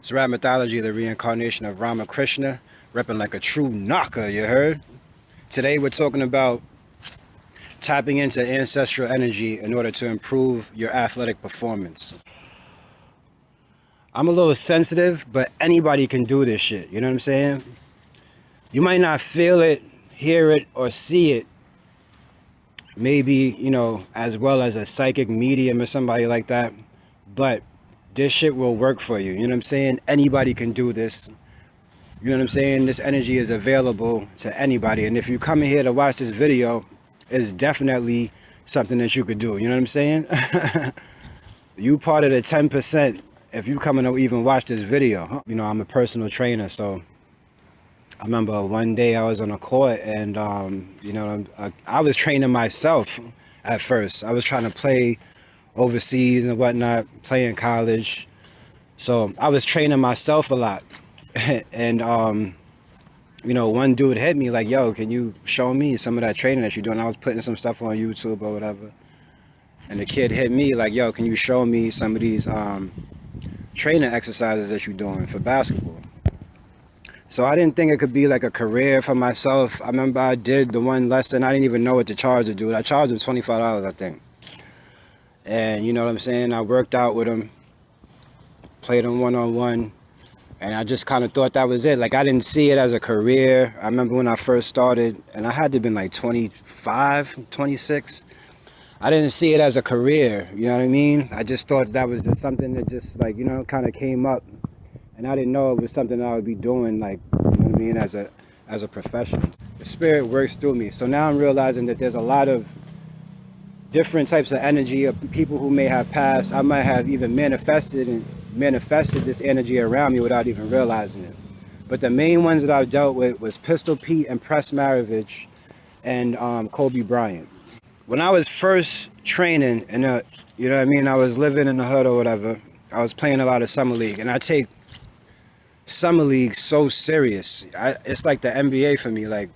It's Rapmythology, the reincarnation of Ramakrishna, repping like a true knocker, you heard? Today we're talking about tapping into ancestral energy in order to improve your athletic performance. I'm a little sensitive, but anybody can do this shit, you know what I'm saying? You might not feel it, hear it, or see it, maybe, as well as a psychic medium or somebody like that, but this shit will work for you, you know what I'm saying? Anybody can do this. You know what I'm saying? This energy is available to anybody. And if you come in here to watch this video, it's definitely something that you could do. You know what I'm saying? You part of the 10% if you come in to even watch this video. I'm a personal trainer, so I remember one day I was on a court and, I was training myself at first. I was trying to play overseas and whatnot, play in college. So I was training myself a lot. And one dude hit me like, yo, can you show me some of that training that you're doing? I was putting some stuff on YouTube or whatever, and the kid hit me like, yo, can you show me some of these training exercises that you're doing for basketball? So I didn't think it could be like a career for myself. I remember I did the one lesson. I didn't even know what to charge the dude. I charged him $25, I think. And you know what I'm saying, I worked out with him, played him one-on-one. And I just kind of thought that was it. Like, I didn't see it as a career. I remember when I first started, and I had to have been like 25, 26. I didn't see it as a career, you know what I mean? I just thought that was just something that just like, kind of came up. And I didn't know it was something that I would be doing, like, you know what I mean, as a profession. The spirit works through me. So now I'm realizing that there's a lot of different types of energy of people who may have passed. I might have even manifested this energy around me without even realizing it. But the main ones that I've dealt with was Pistol Pete and Maravich and Kobe Bryant. When I was first training, and you know what I mean, I was living in the hood or whatever, I was playing a lot of summer league, and I take summer league so serious. It's like the NBA for me. Like,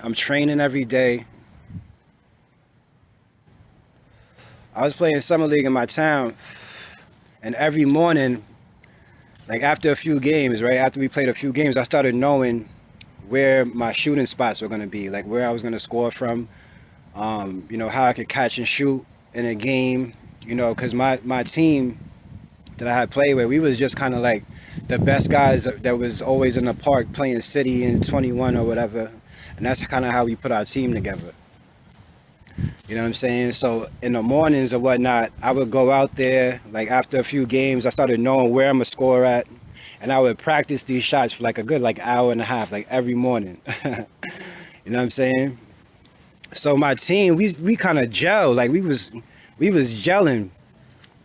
I'm training every day. I was playing summer league in my town, and every morning, like after a few games, right, after we played a few games, I started knowing where my shooting spots were going to be, like where I was going to score from, how I could catch and shoot in a game, because my team that I had played with, we was just kind of like the best guys that was always in the park playing city in 21 or whatever, and that's kind of how we put our team together. You know what I'm saying? So in the mornings or whatnot, I would go out there, like after a few games, I started knowing where I'm going to score at. And I would practice these shots for like a good hour and a half, like every morning. You know what I'm saying? So my team, we kind of gelled, like we was gelling.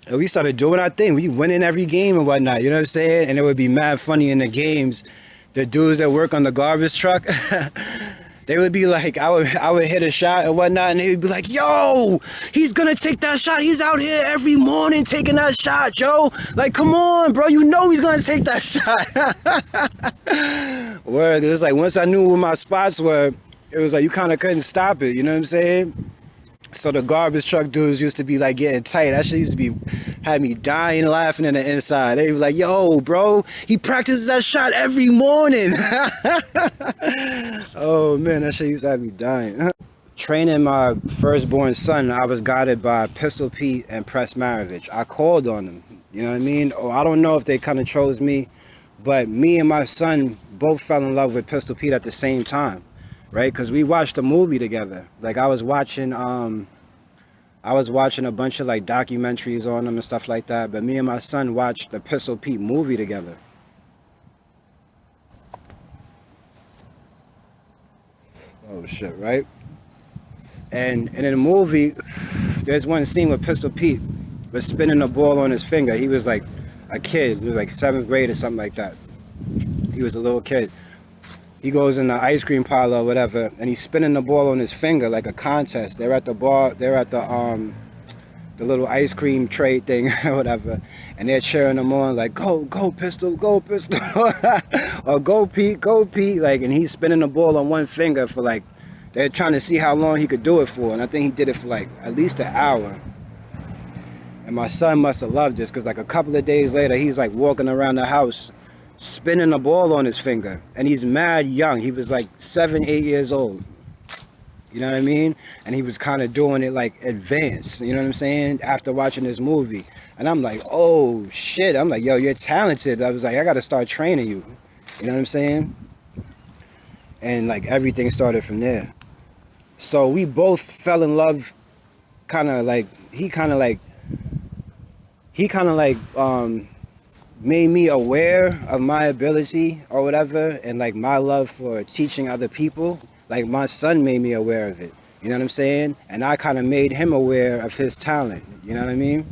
And we started doing our thing. We winning every game and whatnot, you know what I'm saying? And it would be mad funny in the games. The dudes that work on the garbage truck, they would be like, I would hit a shot and whatnot, and they would be like, yo, he's gonna take that shot. He's out here every morning taking that shot, Joe. Like, come on, bro, you know he's gonna take that shot. Word, it's like once I knew where my spots were, it was like you kind of couldn't stop it, you know what I'm saying? So the garbage truck dudes used to be like getting tight. That shit used to had me dying laughing in the inside. They were like, yo, bro, he practices that shot every morning. Oh man, that shit used to have me dying. Training my firstborn son, I was guided by Pistol Pete and Maravich. I called on them, you know what I mean? Or I don't know if they kind of chose me, but me and my son both fell in love with Pistol Pete at the same time. Right, because we watched a movie together. Like I was watching a bunch of like documentaries on them and stuff like that. But me and my son watched the Pistol Pete movie together. Oh shit, right? And in the movie, there's one scene where Pistol Pete was spinning the ball on his finger. He was like a kid. He was like 7th grade or something like that. He was a little kid. He goes in the ice cream parlor or whatever, and he's spinning the ball on his finger like a contest. They're at the bar, they're at the little ice cream tray thing or whatever, and they're cheering him on like, go Pistol, go Pistol, or go Pete, like, and he's spinning the ball on one finger for like, they're trying to see how long he could do it for, and I think he did it for like at least an hour. And my son must have loved this because like a couple of days later, he's like walking around the house, spinning a ball on his finger. And he's mad young. He was like 7, 8 years old. You know what I mean? And he was kind of doing it like advanced, you know what I'm saying? After watching this movie. And I'm like, oh shit. I'm like, yo, you're talented. I was like, I got to start training you. You know what I'm saying? And like everything started from there. So we both fell in love, kind of like, he kind of like made me aware of my ability or whatever, and like my love for teaching other people. Like my son made me aware of it, you know what I'm saying? And I kind of made him aware of his talent, you know what I mean?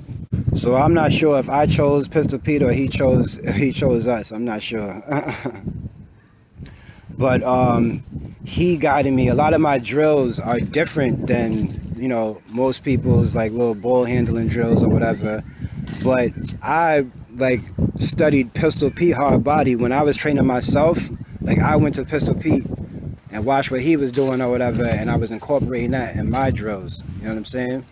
So I'm not sure if I chose Pistol Pete or he chose us. I'm not sure. But he guided me. A lot of my drills are different than, you know, most people's like little ball handling drills or whatever. But I like studied Pistol Pete hard body when I was training myself. Like I went to Pistol Pete and watched what he was doing or whatever, and I was incorporating that in my drills. You know what I'm saying?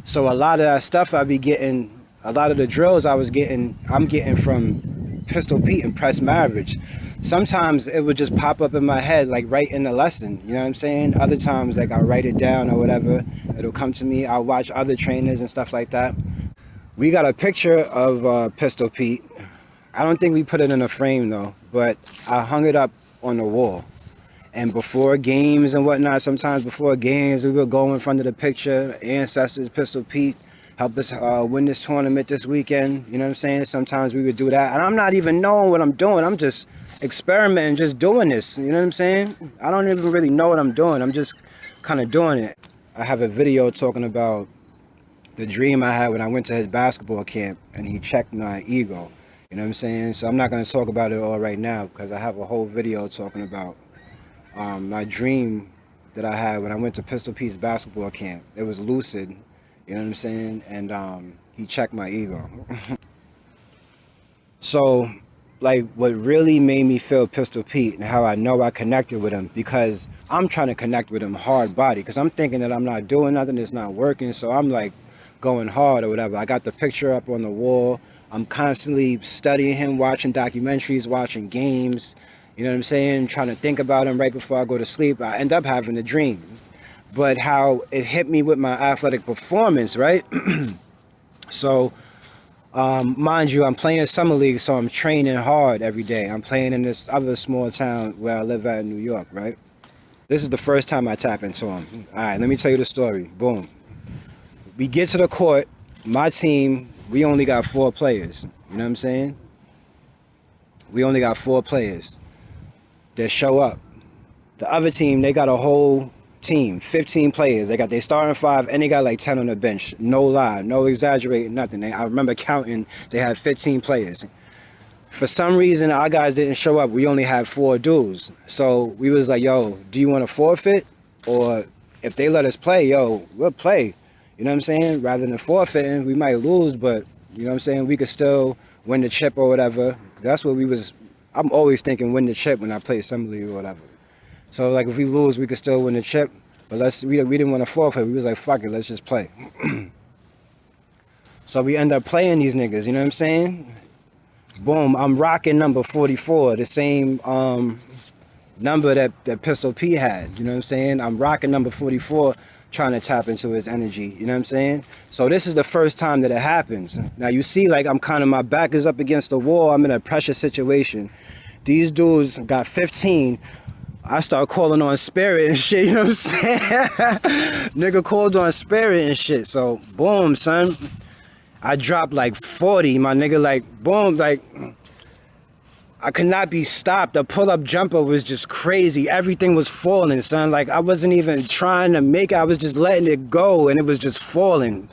So a lot of that stuff I be getting, a lot of the drills I'm getting from Pistol Pete and Press Maravich. Sometimes it would just pop up in my head, like right in the lesson, you know what I'm saying? Other times, like I write it down or whatever, it'll come to me. I'll watch other trainers and stuff like that. We got a picture of Pistol Pete. I don't think we put it in a frame though, but I hung it up on the wall. And before games and whatnot, sometimes before games, we would go in front of the picture. Ancestors, Pistol Pete, help us win this tournament this weekend. You know what I'm saying? Sometimes we would do that. And I'm not even knowing what I'm doing. I'm just experimenting, just doing this. You know what I'm saying? I don't even really know what I'm doing. I'm just kind of doing it. I have a video talking about the dream I had when I went to his basketball camp and he checked my ego. You know what I'm saying? So I'm not going to talk about it all right now because I have a whole video talking about my dream that I had when I went to Pistol Pete's basketball camp. It was lucid, you know what I'm saying? And he checked my ego. So, like, what really made me feel Pistol Pete and how I know I connected with him, because I'm trying to connect with him hard body, because I'm thinking that I'm not doing nothing, it's not working, so I'm like going hard or whatever. I got the picture up on the wall. I'm constantly studying him, watching documentaries, watching games. You know what I'm saying? Trying to think about him right before I go to sleep. I end up having a dream. But how it hit me with my athletic performance, right? So, mind you, I'm playing Summer League, so I'm training hard every day. I'm playing in this other small town where I live at in New York, right? This is the first time I tap into him. All right, let me tell you the story. Boom. We get to the court. My team, we only got 4 players. You know what I'm saying? We only got 4 players that show up. The other team, they got a whole team, 15 players. They got their starting 5 and they got like 10 on the bench. No lie, no exaggerating, nothing. I remember counting, they had 15 players. For some reason, our guys didn't show up. We only had 4 dudes. So we was like, yo, do you want to forfeit? Or if they let us play, yo, we'll play. You know what I'm saying? Rather than forfeiting, we might lose, but you know what I'm saying? We could still win the chip or whatever. That's what we was, I'm always thinking win the chip when I play assembly or whatever. So like if we lose, we could still win the chip, but we didn't want to forfeit. We was like, fuck it, let's just play. So we end up playing these niggas, you know what I'm saying? Boom, I'm rocking number 44, the same number that Pistol P had, you know what I'm saying? I'm rocking number 44, trying to tap into his energy, you know what I'm saying? So this is the first time that it happens. Now you see, like, I'm kind of, my back is up against the wall, I'm in a pressure situation. These dudes got 15. I start calling on spirit and shit, you know what I'm saying? Nigga called on spirit and shit. So boom, son, I dropped like 40, my nigga, like boom, like I could not be stopped. The pull-up jumper was just crazy. Everything was falling, son. Like I wasn't even trying to make it. I was just letting it go and it was just falling.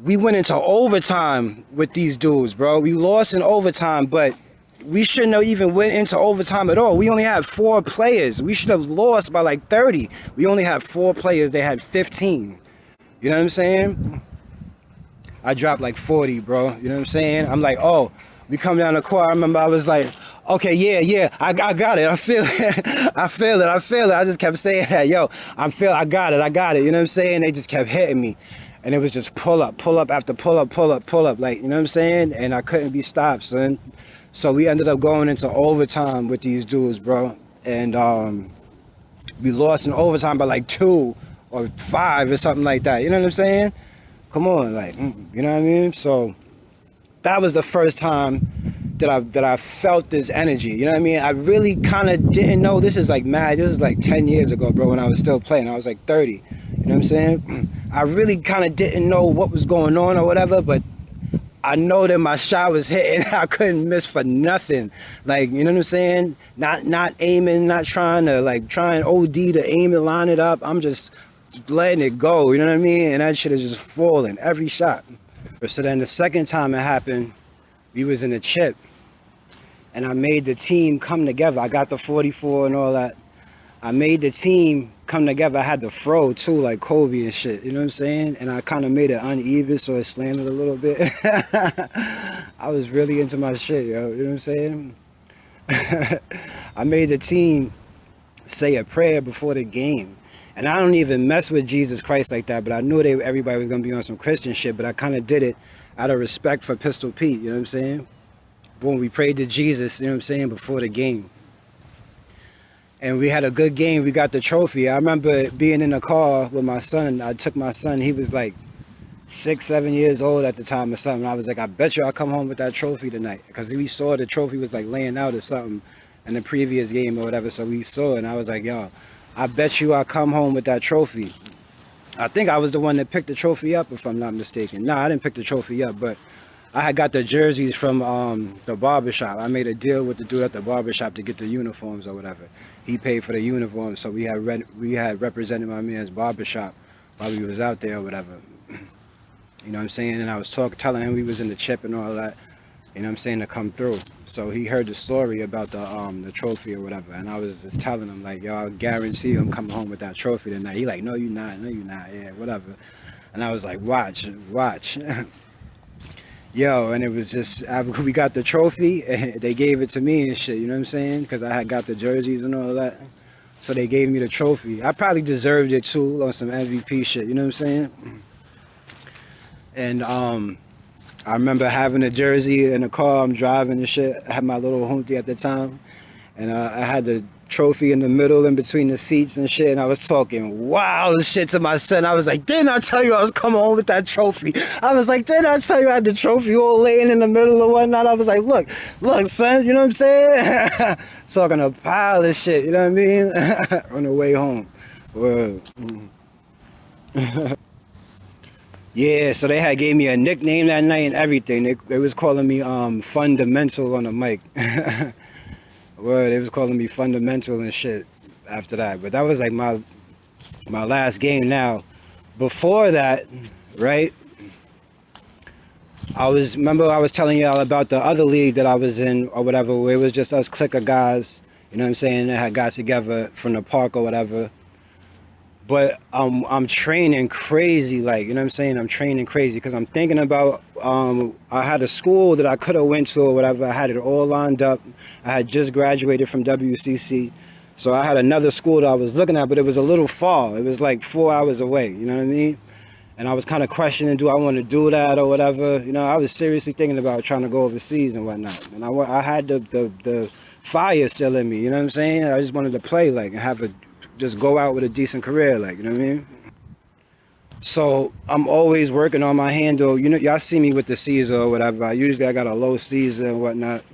We went into overtime with these dudes, bro. We lost in overtime, but we shouldn't have even went into overtime at all. We only had 4 players. We should have lost by like 30. We only had 4 players. They had 15. You know what I'm saying? I dropped like 40, bro. You know what I'm saying? I'm like, oh, we come down the court. I remember I was like, okay, yeah, I got it. I feel it. I feel it. I just kept saying that, yo, I got it. You know what I'm saying? They just kept hitting me. And it was just pull up after pull up, like, you know what I'm saying? And I couldn't be stopped, son. So we ended up going into overtime with these dudes, bro. And we lost in overtime by like 2 or 5 or something like that. You know what I'm saying? Come on, like, you know what I mean? So that was the first time that I felt this energy. You know what I mean? I really kind of didn't know. This is like mad. This is like 10 years ago, bro, when I was still playing. I was like 30. You know what I'm saying? I really kind of didn't know what was going on or whatever, but I know that my shot was hitting. I couldn't miss for nothing. Like, you know what I'm saying? Not aiming, not trying OD to aim and line it up. I'm just letting it go. You know what I mean? And that shit is just falling every shot. So then the second time it happened, we was in the chip, and I made the team come together. I got the 44 and all that. I made the team come together. I had the fro too, like Kobe and shit. You know what I'm saying? And I kind of made it uneven, so it slanted a little bit. I was really into my shit, yo. You know what I'm saying? I made the team say a prayer before the game. And I don't even mess with Jesus Christ like that, but I knew everybody was going to be on some Christian shit, but I kind of did it out of respect for Pistol Pete, you know what I'm saying? Boom, we prayed to Jesus, you know what I'm saying, before the game. And we had a good game. We got the trophy. I remember being in the car with my son. I took my son. He was like 6, 7 years old at the time or something. I was like, I bet you I'll come home with that trophy tonight. Because we saw the trophy was like laying out or something in the previous game or whatever. So we saw it, and I was like, yo, I bet you I'll come home with that trophy. I think I was the one that picked the trophy up, if I'm not mistaken. No, I didn't pick the trophy up, but I had got the jerseys from the barbershop. I made a deal with the dude at the barbershop to get the uniforms or whatever. He paid for the uniforms, so we had represented my man's barbershop while we was out there or whatever. You know what I'm saying? And I was telling him we was in the chip and all that. You know what I'm saying, to come through. So he heard the story about the trophy or whatever, and I was just telling him like, yo, I guarantee I'm coming home with that trophy tonight. He like, no, you're not, yeah, whatever. And I was like, watch. Yo, and it was just, after we got the trophy, they gave it to me and shit, you know what I'm saying? Because I had got the jerseys and all that. So they gave me the trophy. I probably deserved it too on some MVP shit, you know what I'm saying? And I remember having a jersey in the car. I'm driving and shit. I had my little hoopty at the time, and I had the trophy in the middle, in between the seats and shit. And I was talking wild shit to my son. I was like, "Didn't I tell you I was coming home with that trophy?" I was like, "Didn't I tell you I had the trophy all laying in the middle or whatnot?" I was like, "Look, son, you know what I'm saying?" Talking a pile of shit, you know what I mean? On the way home. Word. Yeah, so they had gave me a nickname that night and everything. They was calling me Fundamental on the mic. Word, they was calling me Fundamental and shit after that. But that was like my last game. Now, before that, right? Remember I was telling y'all about the other league that I was in or whatever, where it was just us clique of guys, you know what I'm saying, that had got together from the park or whatever. But I'm training crazy, like, you know what I'm saying? I'm training crazy because I'm thinking about, I had a school that I could have went to or whatever. I had it all lined up. I had just graduated from WCC. So I had another school that I was looking at, but it was a little far. It was like 4 hours away, you know what I mean? And I was kind of questioning, do I want to do that or whatever? You know, I was seriously thinking about trying to go overseas and whatnot. And I had the fire still in me, you know what I'm saying? I just wanted to play, like, and just go out with a decent career, like, you know what I mean? So I'm always working on my handle. You know, y'all see me with the Caesar or whatever. Usually I got a low Caesar and whatnot.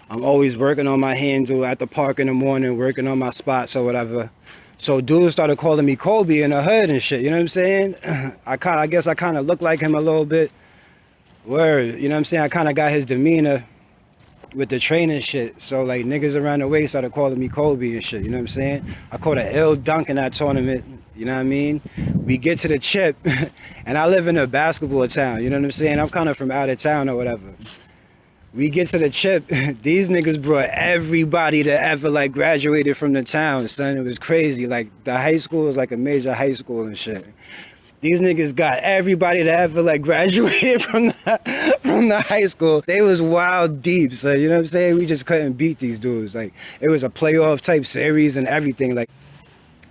I'm always working on my handle at the park in the morning, working on my spots or whatever. So dudes started calling me Kobe in the hood and shit, you know what I'm saying? I guess I kind of look like him a little bit. Word, you know what I'm saying? I kind of got his demeanor with the training shit. So like niggas around the way started calling me Kobe and shit, you know what I'm saying? I caught an ill dunk in that tournament, you know what I mean? We get to the chip and I live in a basketball town, you know what I'm saying? I'm kind of from out of town or whatever. We get to the chip, these niggas brought everybody that ever like graduated from the town, son. It was crazy. Like the high school was like a major high school and shit. These niggas got everybody that ever like graduated from the high school. They was wild deep, so you know what I'm saying? We just couldn't beat these dudes. Like it was a playoff type series and everything. Like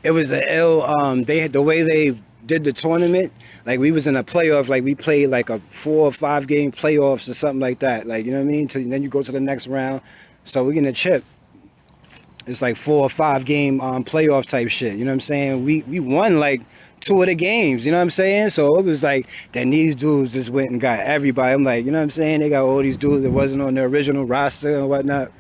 it was a ill. They had the way they did the tournament, like we was in a playoff, like we played like a 4 or 5 game playoffs or something like that. Like, you know what I mean? Then you go to the next round. So we get a chip. It's like 4 or 5 game playoff type shit. You know what I'm saying? We won like 2 of the games. You know what I'm saying? So it was like, then these dudes just went and got everybody. I'm like, you know what I'm saying? They got all these dudes that wasn't on the original roster and whatnot.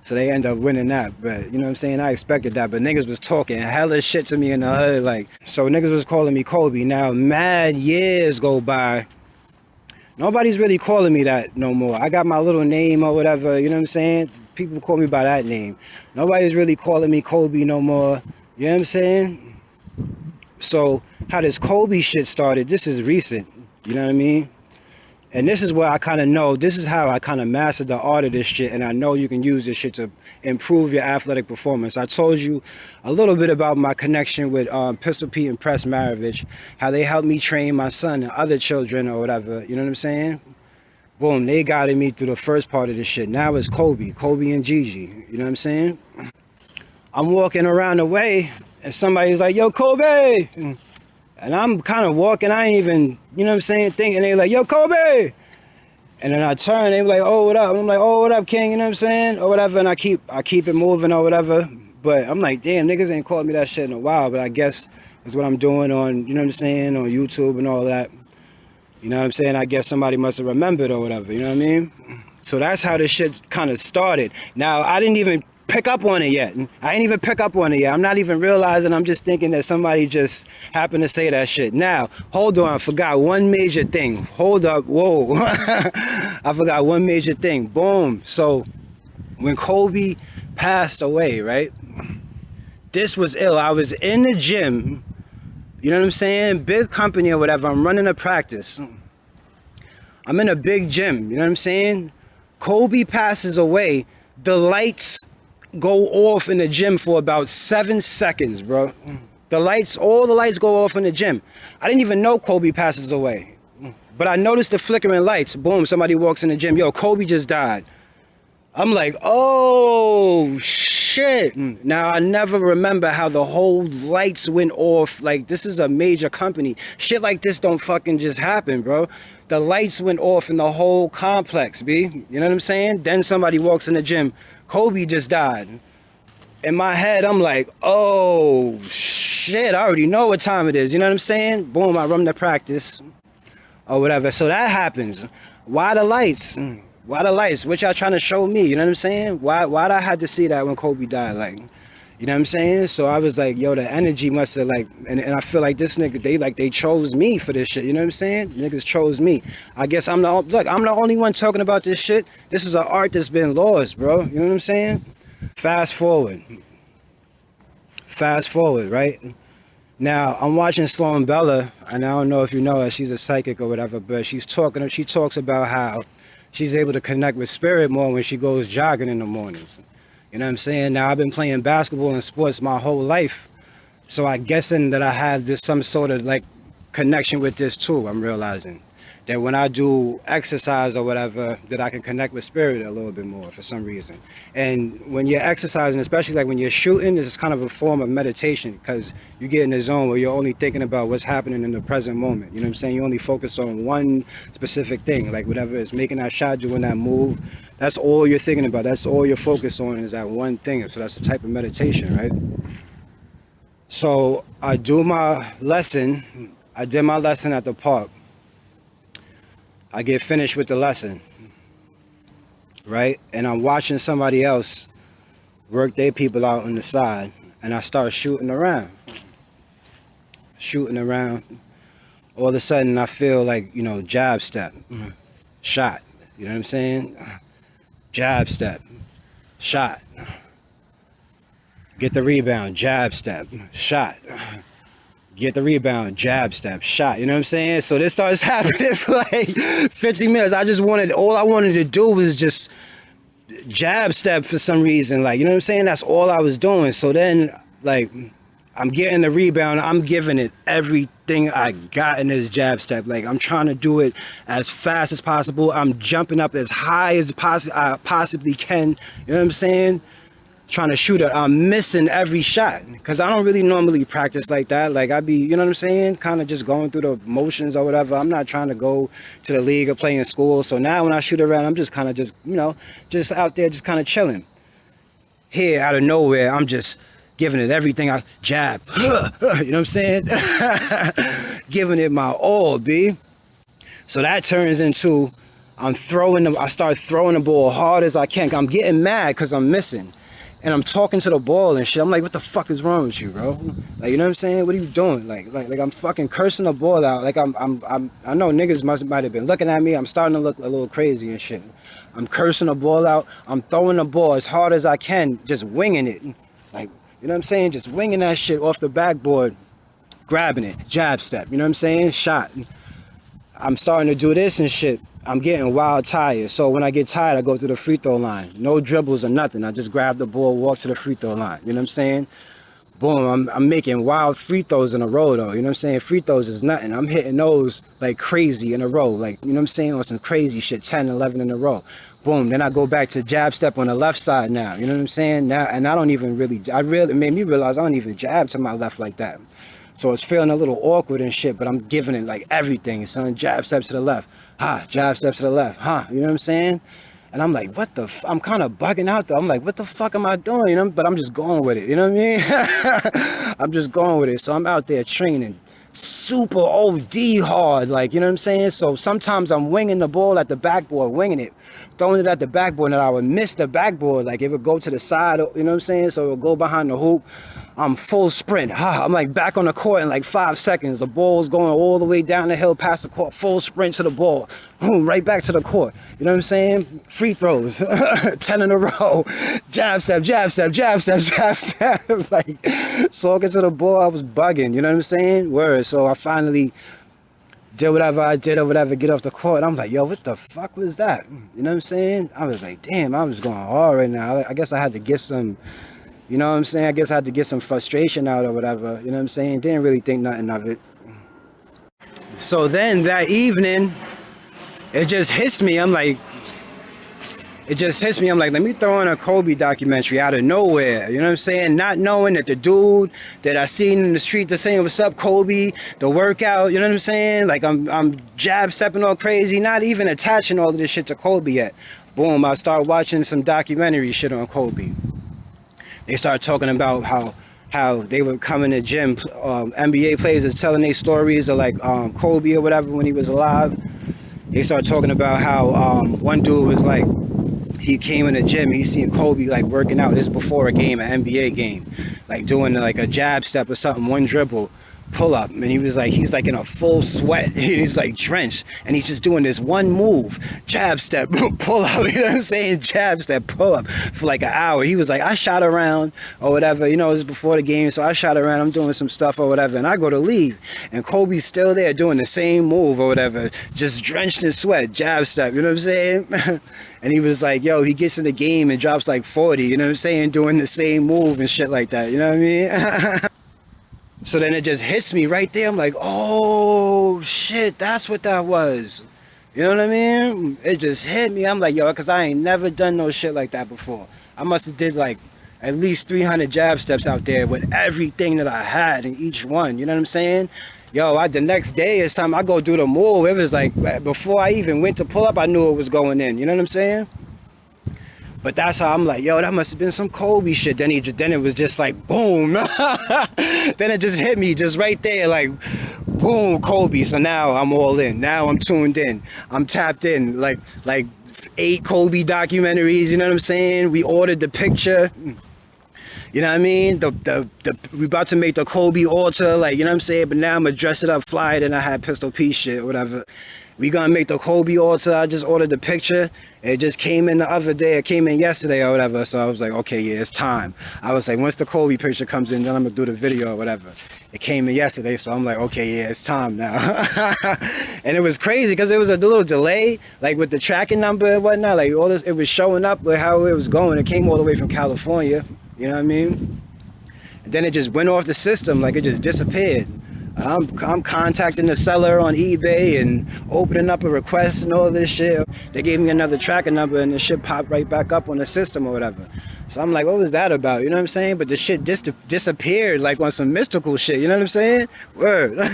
So they end up winning that. But you know what I'm saying? I expected that. But niggas was talking hella shit to me in the hood. Like, so niggas was calling me Kobe. Now mad years go by. Nobody's really calling me that no more. I got my little name or whatever, you know what I'm saying? People call me by that name. Nobody's really calling me Kobe no more. You know what I'm saying? So how this Kobe shit started, this is recent. You know what I mean? And this is where I kind of know, this is how I kind of mastered the art of this shit, and I know you can use this shit to improve your athletic performance. I told you a little bit about my connection with Pistol Pete and Press Maravich, how they helped me train my son and other children or whatever, you know what I'm saying? Boom, they guided me through the first part of this shit. Now it's Kobe and Gigi, you know what I'm saying? I'm walking around the way, and somebody's like, yo, Kobe! And I'm kind of walking, I ain't even, you know what I'm saying, thinking, they like, yo, Kobe! And then I turn, they be like, oh, what up? And I'm like, oh, what up, King, you know what I'm saying? Or whatever, and I keep it moving or whatever. But I'm like, damn, niggas ain't called me that shit in a while, but I guess it's what I'm doing on, you know what I'm saying, on YouTube and all that. You know what I'm saying? I guess somebody must have remembered or whatever, you know what I mean? So that's how this shit kind of started. Now, I didn't even pick up on it yet. I ain't even pick up on it yet. I'm not even realizing, I'm just thinking that somebody just happened to say that shit. Now, hold on, I forgot one major thing. Hold up, whoa. I forgot one major thing. Boom. So when Kobe passed away, right? This was ill. I was in the gym, you know what I'm saying? Big company or whatever. I'm running a practice. I'm in a big gym, you know what I'm saying? Kobe passes away. The lights go off in the gym for about 7 seconds, bro. All the lights go off in the gym. I didn't even know Kobe passes away. But I noticed the flickering lights. Boom, somebody walks in the gym. Yo, Kobe just died. I'm like, oh, shit. Now, I never remember how the whole lights went off. Like, this is a major company. Shit like this don't fucking just happen, bro. The lights went off in the whole complex, B. You know what I'm saying? Then somebody walks in the gym. Kobe just died. In my head, I'm like, oh, shit, I already know what time it is. You know what I'm saying? Boom, I run the practice or whatever. So that happens. Why the lights? Why the lights? What y'all trying to show me? You know what I'm saying? Why I had to see that when Kobe died? Like, you know what I'm saying? So I was like, yo, the energy must have like, and I feel like this nigga, they chose me for this shit. You know what I'm saying? Niggas chose me. I guess I'm the only one talking about this shit. This is an art that's been lost, bro. You know what I'm saying? Fast forward, right? Now I'm watching Sloan Bella, and I don't know if you know her, she's a psychic or whatever, but she talks about how she's able to connect with spirit more when she goes jogging in the mornings. You know what I'm saying? Now, I've been playing basketball and sports my whole life. So I guessing that I have some sort of like connection with this too. I'm realizing that when I do exercise or whatever, that I can connect with spirit a little bit more for some reason. And when you're exercising, especially like when you're shooting, this is kind of a form of meditation, because you get in a zone where you're only thinking about what's happening in the present moment. You know what I'm saying? You only focus on one specific thing, like whatever is making that shot, doing that move. That's all you're thinking about. That's all you're focused on, is that one thing. So that's a type of meditation, right? So I do my lesson. I did my lesson at the park. I get finished with the lesson, right? And I'm watching somebody else work their people out on the side, and I start shooting around. All of a sudden, I feel like, you know, jab step, shot. You know what I'm saying? Jab step, shot. Get the rebound, jab step, shot. Get the rebound, jab step, shot. You know what I'm saying? So this starts happening for like 50 minutes. All I wanted to do was just jab step for some reason. Like, you know what I'm saying? That's all I was doing. So then, like, I'm getting the rebound. I'm giving it everything I got in this jab step. Like, I'm trying to do it as fast as possible. I'm jumping up as high as I possibly can. You know what I'm saying? trying to shoot it, I'm missing every shot because I don't really normally practice like that. Like I be, you know what I'm saying, kind of just going through the motions or whatever. I'm not trying to go to the league or play in school. So now when I shoot around, I'm just kind of just, you know, just out there just kind of chilling. Here out of nowhere, I'm just giving it everything. I jab, you know what I'm saying, giving it my all, B. So that turns into I start throwing the ball hard as I can. I'm getting mad because I'm missing. And I'm talking to the ball and shit. I'm like, what the fuck is wrong with you, bro? Like, you know what I'm saying? What are you doing? Like I'm fucking cursing the ball out. Like I know niggas might have been looking at me. I'm starting to look a little crazy and shit. I'm cursing the ball out. I'm throwing the ball as hard as I can, just winging it. Like, you know what I'm saying? Just winging that shit off the backboard, grabbing it, jab step. You know what I'm saying? Shot. I'm starting to do this and shit. I'm getting wild tired. So when I get tired, I go to the free throw line. No dribbles or nothing. I just grab the ball, walk to the free throw line. You know what I'm saying? Boom, I'm making wild free throws in a row though. You know what I'm saying? Free throws is nothing. I'm hitting those like crazy in a row. Like, you know what I'm saying? On some crazy shit, 10, 11 in a row. Boom, then I go back to jab step on the left side now. You know what I'm saying? Now, and I don't even really, it made me realize I don't even jab to my left like that. So it's feeling a little awkward and shit, but I'm giving it like everything. Son, jab step to the left. Ha, jab step to the left. Ha, you know what I'm saying? And I'm like, what the I'm kind of bugging out though. I'm like, what the fuck am I doing? You know, but I'm just going with it. You know what I mean? I'm just going with it. So I'm out there training super OD hard, like, you know what I'm saying? So sometimes I'm winging the ball at the backboard, winging it, throwing it at the backboard, and I would miss the backboard. Like it would go to the side, you know what I'm saying? So it would go behind the hoop. I'm full sprint. I'm like back on the court in like 5 seconds. The ball's going all the way down the hill past the court. Full sprint to the ball. Boom, right back to the court. You know what I'm saying? Free throws. 10 in a row. Jab step, jab step, jab step, jab step. Like, so I get to the ball, I was bugging. You know what I'm saying? Word. So I finally did whatever I did or whatever, get off the court. I'm like, yo, what the fuck was that? You know what I'm saying? I was like, damn, I was going hard right now. I guess I had to get some... You know what I'm saying? I guess I had to get some frustration out or whatever. You know what I'm saying? Didn't really think nothing of it. So then that evening, it just hits me. I'm like, let me throw in a Kobe documentary out of nowhere. You know what I'm saying? Not knowing that the dude that I seen in the street that's saying, what's up, Kobe? The workout, you know what I'm saying? Like I'm jab stepping all crazy, not even attaching all of this shit to Kobe yet. Boom, I start watching some documentary shit on Kobe. They started talking about how they would come in the gym. NBA players are telling their stories of like Kobe or whatever when he was alive. They started talking about how one dude was like, he came in the gym, he seen Kobe like working out. This is before a game, an NBA game, like doing like a jab step or something, one dribble, pull up, and he was like, he's like in a full sweat, he's like drenched, and he's just doing this one move, jab step, pull up, you know what I'm saying, jab step, pull up, for like an hour. He was like, I shot around or whatever, you know, it was before the game, so I shot around, I'm doing some stuff or whatever, and I go to leave, and Kobe's still there doing the same move or whatever, just drenched in sweat, jab step, you know what I'm saying? And he was like, yo, he gets in the game and drops like 40, you know what I'm saying, doing the same move and shit like that, you know what I mean? So then it just hits me right there. I'm like, oh shit, that's what that was. You know what I mean? It just hit me. I'm like, yo, because I ain't never done no shit like that before. I must have did like at least 300 jab steps out there with everything that I had in each one. You know what I'm saying? Yo, the next day it's time I go do the move. It was like, before I even went to pull up, I knew it was going in. You know what I'm saying? But that's how I'm like, yo, that must have been some Kobe shit. Then it was just like, boom. Then it just hit me just right there, like, boom, Kobe. So now I'm all in. Now I'm tuned in. I'm tapped in. Like 8 Kobe documentaries. You know what I'm saying? We ordered the picture. You know what I mean? We about to make the Kobe altar, like, you know what I'm saying? But now I'm gonna dress it up, fly it, and I had Pistol P shit, whatever. We gonna make the Kobe altar. I just ordered the picture. It just came in the other day. It came in yesterday or whatever. So I was like, okay, yeah, it's time. I was like, once the Kobe picture comes in, then I'm gonna do the video or whatever. It came in yesterday, so I'm like, okay, yeah, it's time now. And it was crazy because it was a little delay, like with the tracking number and whatnot. Like all this, it was showing up with how it was going. It came all the way from California. You know what I mean? And then it just went off the system, like it just disappeared. I'm contacting the seller on eBay and opening up a request and all this shit. They gave me another tracking number and the shit popped right back up on the system or whatever. So I'm like, what was that about? You know what I'm saying? But the shit disappeared like on some mystical shit. You know what I'm saying? Word.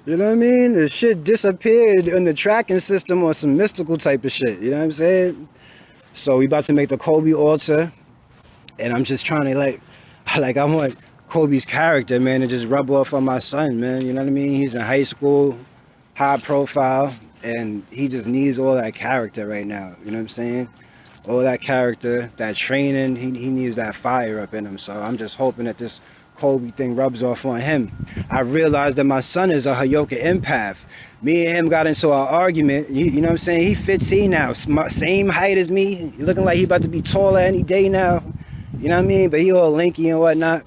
You know what I mean? The shit disappeared in the tracking system on some mystical type of shit. You know what I'm saying? So we about to make the Kobe altar, and I'm just trying to like I want Kobe's character, man, to just rub off on my son, man. You know what I mean? He's in high school, high profile, and he just needs all that character right now. You know what I'm saying? All that character, that training, he needs that fire up in him. So I'm just hoping that this Kobe thing rubs off on him. I realized that my son is a Hayoka empath. Me and him got into an argument. You know what I'm saying? He 15 now, same height as me. He looking like he about to be taller any day now. You know what I mean? But he all lanky and whatnot.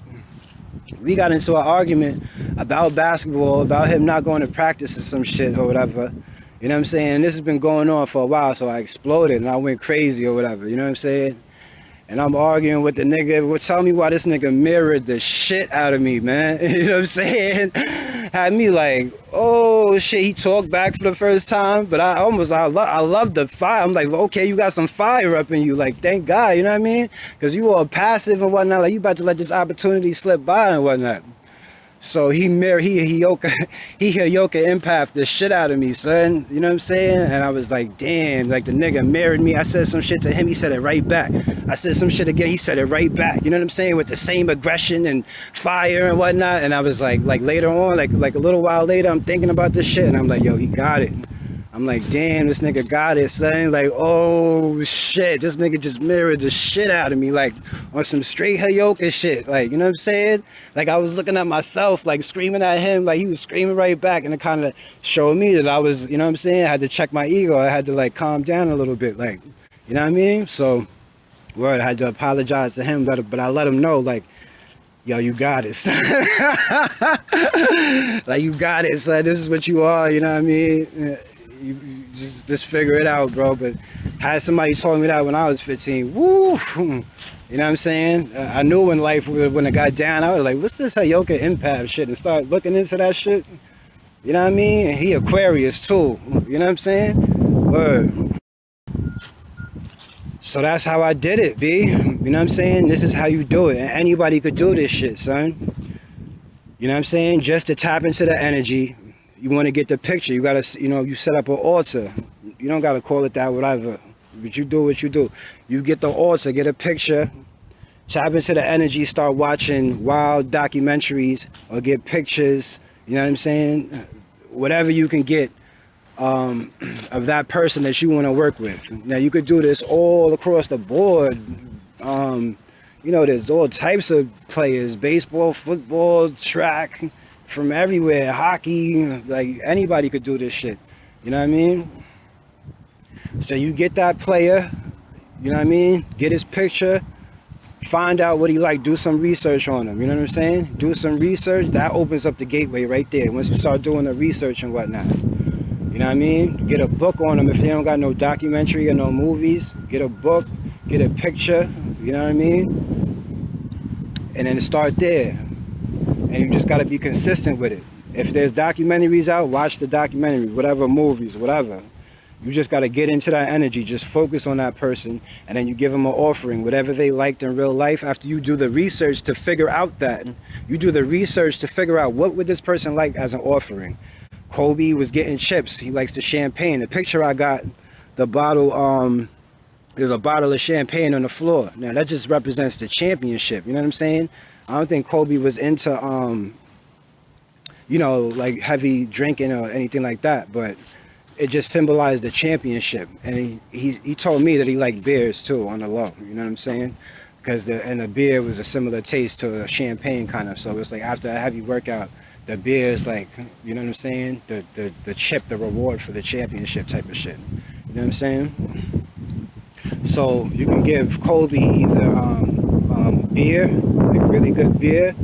We got into an argument about basketball, about him not going to practice or some shit or whatever. You know what I'm saying? This has been going on for a while, so I exploded and I went crazy or whatever. You know what I'm saying? And I'm arguing with the nigga. Well, tell me why this nigga mirrored the shit out of me, man. You know what I'm saying? Had me like, oh shit, he talked back for the first time, but I love the fire. I'm like, okay, you got some fire up in you. Like, thank God, you know what I mean? Because you all passive and whatnot. Like, you about to let this opportunity slip by and whatnot. So he Hayoka empath the shit out of me, son. You know what I'm saying? And I was like, damn, like the nigga mirrored me. I said some shit to him, he said it right back. I said some shit again, he said it right back. You know what I'm saying? With the same aggression and fire and whatnot. And I was like later on, like a little while later, I'm thinking about this shit and I'm like, yo, he got it. I'm like, damn, this nigga got it, son. Like, oh shit, this nigga just mirrored the shit out of me, like on some straight Hayoka shit. Like, you know what I'm saying? Like, I was looking at myself, like screaming at him, like he was screaming right back, and it kind of showed me that I was, you know what I'm saying? I had to check my ego. I had to like calm down a little bit, like, you know what I mean? So, word, I had to apologize to him, but I let him know, like, yo, you got it, son. Like, you got it, son. This is what you are, you know what I mean? You just figure it out, bro. But had somebody told me that when I was 15, woo, you know what I'm saying? I knew in life when it got down, I was like, what's this Hayoka empath shit? And start looking into that shit. You know what I mean? And he Aquarius too. You know what I'm saying? Word. So that's how I did it, B. You know what I'm saying? This is how you do it. And anybody could do this shit, son. You know what I'm saying? Just to tap into the energy. You want to get the picture. You got to, you know, you set up an altar. You don't got to call it that, whatever. But you do what you do. You get the altar, get a picture, tap into the energy, start watching wild documentaries or get pictures. You know what I'm saying? Whatever you can get of that person that you want to work with. Now, you could do this all across the board. You know, there's all types of players, baseball, football, track, from everywhere, hockey, like anybody could do this shit. You know what I mean? So you get that player, you know what I mean? Get his picture, find out what he like, do some research on him, you know what I'm saying? Do some research, that opens up the gateway right there. Once you start doing the research and whatnot. You know what I mean? Get a book on him if you don't got no documentary or no movies. Get a book, get a picture, you know what I mean? And then start there. And you just got to be consistent with it. If there's documentaries out, watch the documentary, whatever, movies, whatever. You just got to get into that energy, just focus on that person, and then you give them an offering, whatever they liked in real life. After you do the research to figure out that, you do the research to figure out what would this person like as an offering. Kobe was getting chips. He likes the champagne. The picture I got, the bottle, there's a bottle of champagne on the floor. Now that just represents the championship. You know what I'm saying? I don't think Kobe was into, you know, like heavy drinking or anything like that, but it just symbolized the championship. And he told me that he liked beers too on the low, you know what I'm saying? Because the beer was a similar taste to a champagne kind of. So it's like after a heavy workout, the beer is like, you know what I'm saying? The chip, the reward for the championship type of shit. You know what I'm saying? So you can give Kobe either beer, like really good beer,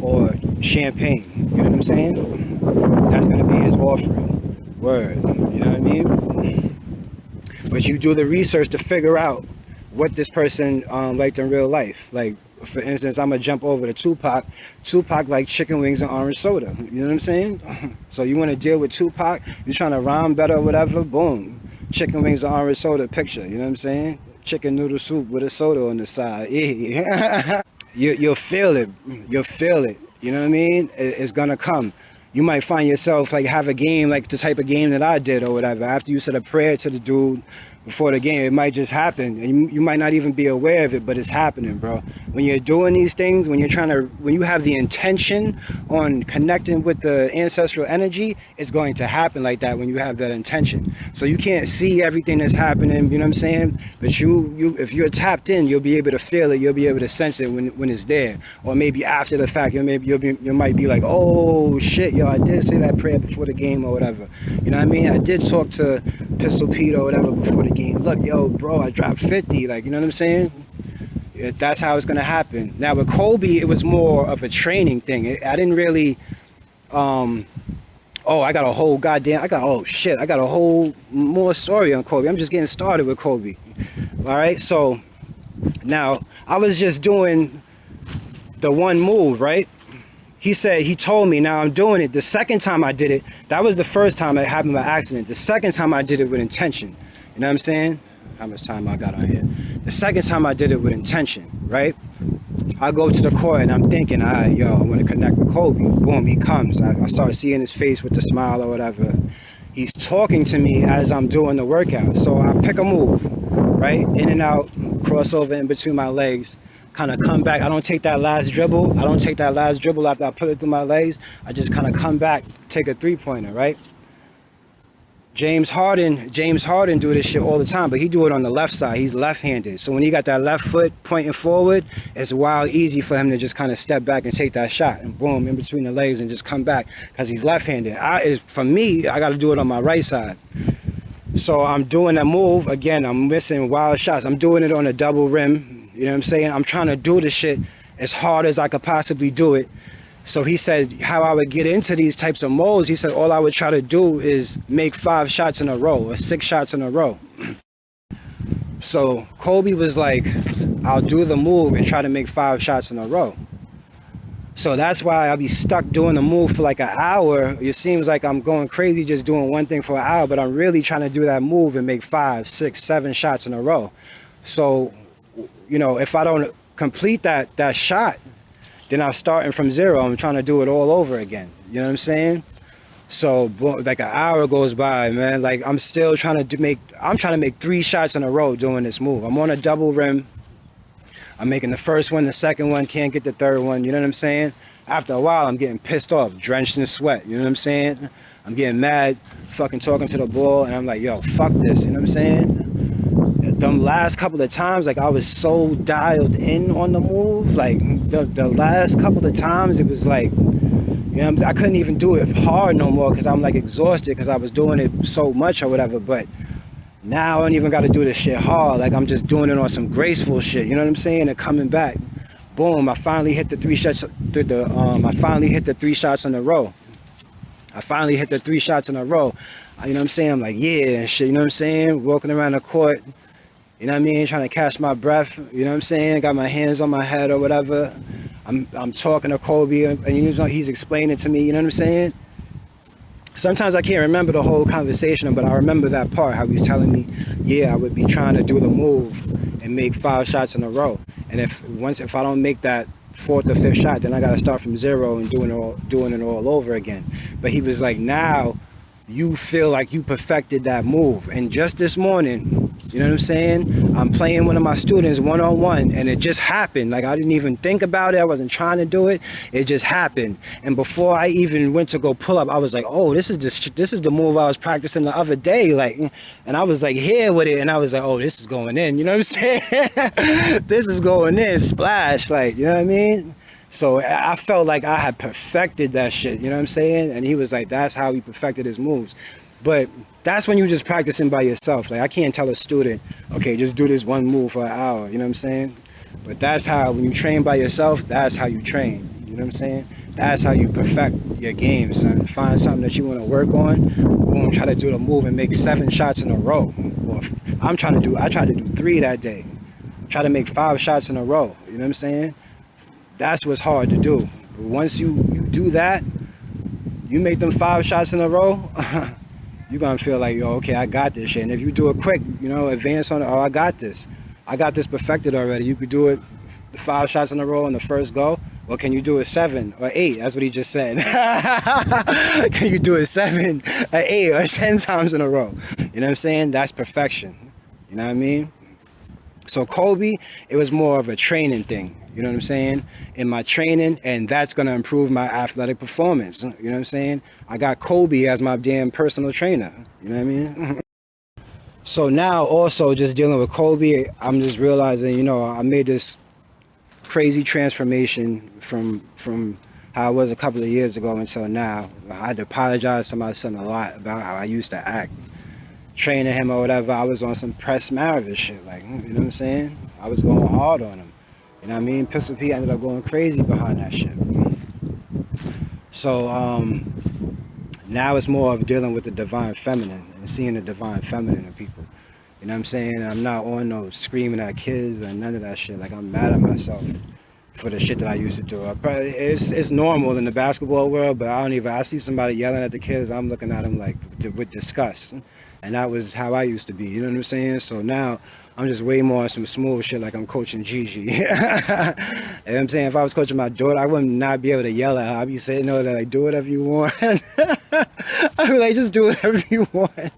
or champagne. You know what I'm saying? That's gonna be his offering. Word. You know what I mean? But you do the research to figure out what this person liked in real life. Like, For instance, I'm gonna jump over to Tupac. Tupac like chicken wings and orange soda. You know what I'm saying? So you want to deal with Tupac? You trying to rhyme better or whatever? Boom, chicken wings and orange soda picture. You know what I'm saying? Chicken noodle soup with a soda on the side. Yeah. You'll feel it. You'll feel it. You know what I mean? It's gonna come. You might find yourself like have a game like the type of game that I did or whatever. After you said a prayer to the dude before the game, it might just happen, and you might not even be aware of it, but it's happening, bro. When you're doing these things, when you have the intention on connecting with the ancestral energy, it's going to happen like that when you have that intention. So you can't see everything that's happening, you know what I'm saying? But you if you're tapped in, you'll be able to feel it, you'll be able to sense it when it's there. Or maybe after the fact, you might be like, oh shit, yo, I did say that prayer before the game or whatever. You know what I mean? I did talk to Pistol Pete or whatever before the game. Look, yo, bro, I dropped 50. Like, you know what I'm saying? That's how it's gonna happen. Now with Kobe, it was more of a training thing. I didn't really. Oh, I got a whole more story on Kobe. I'm just getting started with Kobe. All right, so now I was just doing the one move, right? He told me, now I'm doing it. The second time I did it, that was the first time it happened by accident. The second time I did it with intention. You know what I'm saying? How much time I got on here? The second time I did it with intention, right? I go to the court and I'm thinking, all right, yo, I want to connect with Kobe. Boom, he comes. I start seeing his face with the smile or whatever. He's talking to me as I'm doing the workout. So I pick a move, right? In and out, crossover in between my legs, kind of come back. I don't take that last dribble. After I put it through my legs. I just kind of come back, take a three-pointer, right? James Harden do this shit all the time, but he do it on the left side. He's left-handed. So when he got that left foot pointing forward, it's wild easy for him to just kind of step back and take that shot and boom, in between the legs and just come back because he's left-handed. For me, I got to do it on my right side. So I'm doing that move. Again, I'm missing wild shots. I'm doing it on a double rim. You know what I'm saying? I'm trying to do this shit as hard as I could possibly do it. So he said how I would get into these types of molds. He said all I would try to do is make 5 shots in a row or 6 shots in a row. So Kobe was like, I'll do the move and try to make 5 shots in a row. So that's why I'll be stuck doing the move for like an hour. It seems like I'm going crazy just doing one thing for an hour, but I'm really trying to do that move and make 5, 6, 7 shots in a row. So, you know, if I don't complete that shot, then I'm starting from zero. I'm trying to do it all over again. You know what I'm saying? So like an hour goes by, man. Like I'm still trying to make 3 shots in a row doing this move. I'm on a double rim. I'm making the first one, the second one, can't get the third one. You know what I'm saying? After a while, I'm getting pissed off, drenched in sweat. You know what I'm saying? I'm getting mad, fucking talking to the ball, and I'm like, yo, fuck this. You know what I'm saying? Them last couple of times, like I was so dialed in on the move. Like the last couple of times, it was like, you know, I couldn't even do it hard no more because I'm like exhausted because I was doing it so much or whatever. But now I don't even got to do this shit hard. Like I'm just doing it on some graceful shit. You know what I'm saying? And coming back, boom! I finally hit the 3 shots. I finally hit the 3 shots in a row. You know what I'm saying? I'm like, yeah, and shit. You know what I'm saying? Walking around the court. You know what I mean? Trying to catch my breath. You know what I'm saying? Got my hands on my head or whatever. I'm talking to Kobe and he's explaining to me. You know what I'm saying? Sometimes I can't remember the whole conversation, but I remember that part, how he's telling me, yeah, I would be trying to do the move and make 5 shots in a row. And if I don't make that 4th or 5th shot, then I got to start from zero and doing it all over again. But he was like, now you feel like you perfected that move. And just this morning, you know what I'm saying? I'm playing one of my students one-on-one and it just happened. Like I didn't even think about it. I wasn't trying to do it. It just happened. And before I even went to go pull up, I was like, oh, this is the move I was practicing the other day. Like, and I was like here with it and I was like, oh, this is going in. You know what I'm saying? This is going in, splash. Like, you know what I mean? So I felt like I had perfected that shit, you know what I'm saying? And he was like, that's how he perfected his moves. But that's when you're just practicing by yourself. Like I can't tell a student, okay, just do this one move for an hour, you know what I'm saying? But that's how, when you train by yourself, that's how you train, you know what I'm saying? That's how you perfect your game, son. Find something that you want to work on, boom, try to do the move and make 7 shots in a row. Or I tried to do 3 that day. Try to make 5 shots in a row, you know what I'm saying? That's what's hard to do. Once you do that, you make them 5 shots in a row, you're gonna feel like, yo, okay, I got this shit. And if you do it quick, you know, advance on it, oh, I got this. I got this perfected already. You could do it 5 shots in a row in the first go. Well, can you do it 7 or 8? That's what he just said. Can you do it 7 or 8 or 10 times in a row? You know what I'm saying? That's perfection. You know what I mean? So Kobe, it was more of a training thing. You know what I'm saying? In my training, and that's going to improve my athletic performance. You know what I'm saying? I got Kobe as my damn personal trainer. You know what I mean? So now also just dealing with Kobe, I'm just realizing, you know, I made this crazy transformation from how I was a couple of years ago until now. I had to apologize to my son a lot about how I used to act. Training him or whatever, I was on some press Maravich shit, like, you know what I'm saying? I was going hard on him. You know what I mean? Pistol P ended up going crazy behind that shit. So now it's more of dealing with the divine feminine and seeing the divine feminine in people. You know what I'm saying? I'm not on no screaming at kids or none of that shit. Like, I'm mad at myself for the shit that I used to do. It's normal in the basketball world, but I see somebody yelling at the kids, I'm looking at them like with disgust. And that was how I used to be, you know what I'm saying? So now I'm just way more on some smooth shit, like I'm coaching Gigi. You know what I'm saying? If I was coaching my daughter, I would not be able to yell at her. I'd be saying, no, like, do whatever you want. I'd be like, just do whatever you want.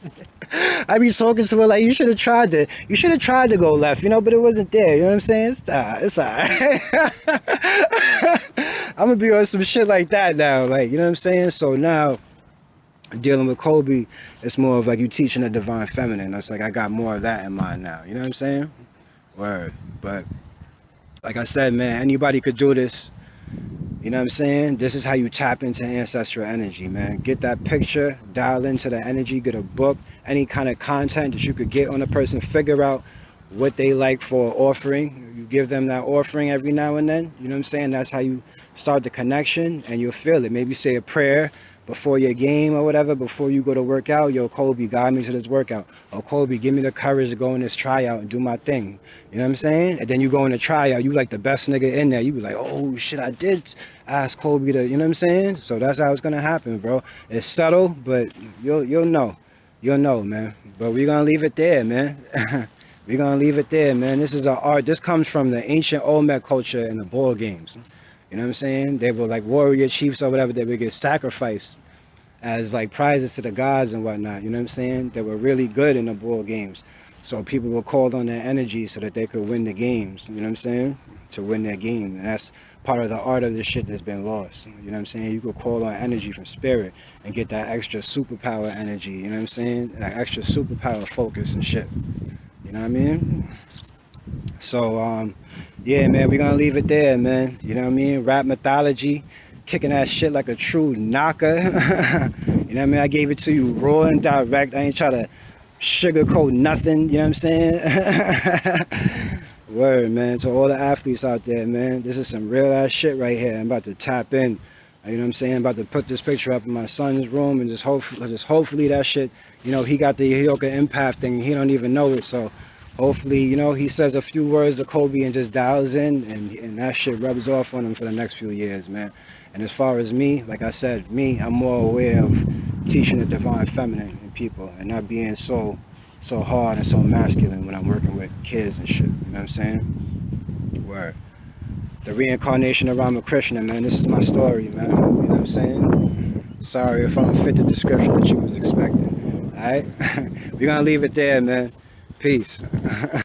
I'd be talking to her like, you should have tried to go left, you know, but it wasn't there, you know what I'm saying? It's all right. I'm gonna be on some shit like that now, like, you know what I'm saying? So now, dealing with Kobe, it's more of like you teaching the divine feminine. That's like, I got more of that in mind now, you know what I'm saying? Word. But like I said, man, anybody could do this. You know what I'm saying? This is how you tap into ancestral energy, man. Get that picture, dial into the energy, get a book, any kind of content that you could get on a person, figure out what they like for offering. You give them that offering every now and then, you know what I'm saying? That's how you start the connection, and you'll feel it. Maybe say a prayer before your game or whatever, before you go to work out. Yo, Kobe, guide me to this workout. Or Kobe, give me the courage to go in this tryout and do my thing. You know what I'm saying? And then you go in the tryout, you like the best nigga in there. You be like, oh shit, I did ask Kobe to, you know what I'm saying? So that's how it's gonna happen, bro. It's subtle, but you'll know. You'll know, man. But we're gonna leave it there, man. We're gonna leave it there, man. This is our art. This comes from the ancient Olmec culture in the board games. You know what I'm saying? They were like warrior chiefs or whatever. They would get sacrificed as like prizes to the gods and whatnot. You know what I'm saying? They were really good in the board games. So people were called on their energy so that they could win the games. You know what I'm saying? To win their game. And that's part of the art of this shit that's been lost. You know what I'm saying? You could call on energy from spirit and get that extra superpower energy. You know what I'm saying? That extra superpower focus and shit. You know what I mean? So, yeah, man, we're gonna leave it there, man. You know what I mean? Rapmythology, kicking that shit like a true knocker. You know what I mean? I gave it to you raw and direct. I ain't try to sugarcoat nothing. You know what I'm saying? Word, man. To all the athletes out there, man, this is some real ass shit right here. I'm about to tap in. You know what I'm saying? I'm about to put this picture up in my son's room, and just hopefully that shit, you know, he got the Yoga empath thing. He don't even know it, so hopefully, you know, he says a few words to Kobe and just dials in, and that shit rubs off on him for the next few years, man. And as far as me, like I said, I'm more aware of teaching the divine feminine in people and not being so hard and so masculine when I'm working with kids and shit. You know what I'm saying? Word. The reincarnation of Ramakrishna, man. This is my story, man. You know what I'm saying? Sorry if I don't fit the description that you was expecting. Alright? We're gonna leave it there, man. Peace.